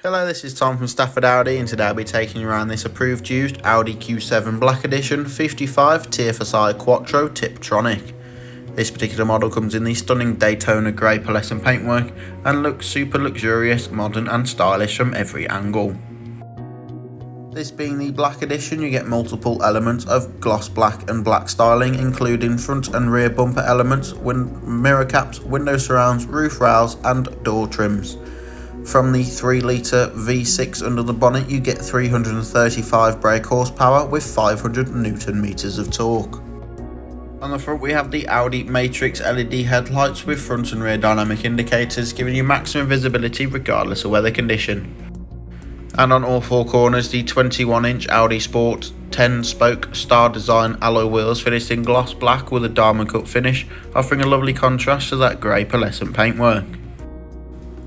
Hello, this is Tom from Stafford Audi, and today I'll be taking you around this approved used Audi Q7 Black Edition 55 TFSI Quattro Tiptronic. This particular model comes in the stunning Daytona grey pearlescent paintwork and looks super luxurious, modern and stylish from every angle. This being the Black Edition, you get multiple elements of gloss black and black styling, including front and rear bumper elements, mirror caps, window surrounds, roof rails and door trims. From the 3-litre V6 under the bonnet, you get 335 brake horsepower with 500 Newton meters of torque. On the front we have the Audi Matrix LED headlights with front and rear dynamic indicators, giving you maximum visibility regardless of weather condition. And on all four corners, the 21-inch Audi Sport 10-spoke star design alloy wheels finished in gloss black with a diamond cut finish, offering a lovely contrast to that grey pearlescent paintwork.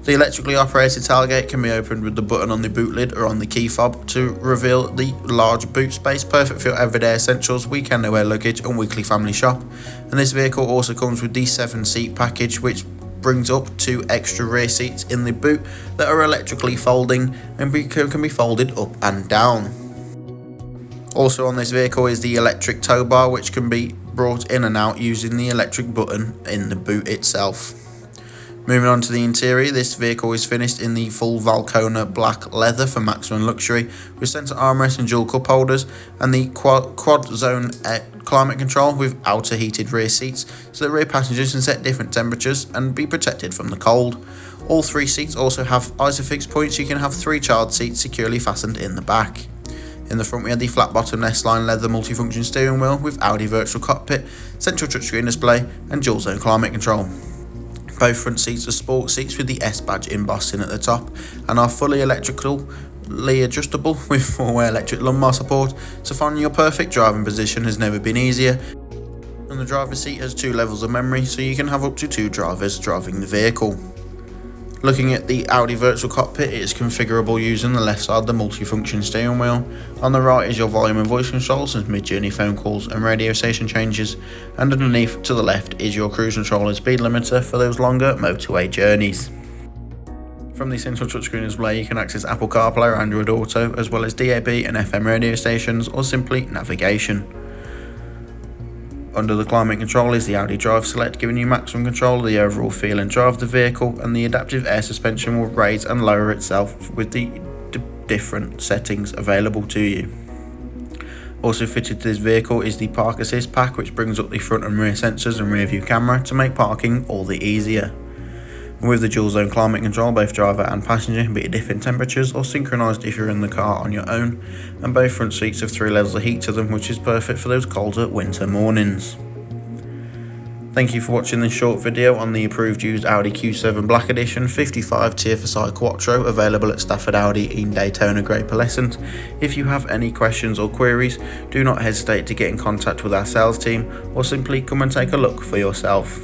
The electrically operated tailgate can be opened with the button on the boot lid or on the key fob to reveal the large boot space, perfect for your everyday essentials, weekend away luggage and weekly family shop. And this vehicle also comes with the 7-seat package, which brings up 2 extra rear seats in the boot that are electrically folding and can be folded up and down. Also on this vehicle is the electric tow bar, which can be brought in and out using the electric button in the boot itself. Moving on to the interior, this vehicle is finished in the full Valcona black leather for maximum luxury, with centre armrests and dual cup holders, and the quad zone climate control with outer heated rear seats, so that rear passengers can set different temperatures and be protected from the cold. All 3 seats also have Isofix points, so you can have 3 child seats securely fastened in the back. In the front we had the flat bottom S-line leather multifunction steering wheel with Audi virtual cockpit, central touchscreen display and dual zone climate control. Both front seats are sport seats with the S badge embossing at the top and are fully electrically adjustable with 4-way electric lumbar support, so finding your perfect driving position has never been easier. And the driver's seat has 2 levels of memory, so you can have up to 2 drivers driving the vehicle. Looking at the Audi virtual cockpit, it is configurable using the left side of the multifunction steering wheel. On the right is your volume and voice controls and mid-journey phone calls and radio station changes, and underneath to the left is your cruise control and speed limiter for those longer motorway journeys. From the central touchscreen display you can access Apple CarPlay or Android Auto, as well as DAB and FM radio stations or simply navigation. Under the climate control is the Audi Drive Select, giving you maximum control of the overall feel and drive of the vehicle, and the adaptive air suspension will raise and lower itself with the different settings available to you. Also fitted to this vehicle is the Park Assist pack, which brings up the front and rear sensors and rear view camera to make parking all the easier. With the dual zone climate control, both driver and passenger can be at different temperatures or synchronised if you're in the car on your own, and both front seats have 3 levels of heat to them, which is perfect for those colder winter mornings. Thank you for watching this short video on the approved used Audi Q7 Black Edition 55 TFSI Quattro, available at Stafford Audi in Daytona grey pearlescent. If you have any questions or queries, do not hesitate to get in contact with our sales team or simply come and take a look for yourself.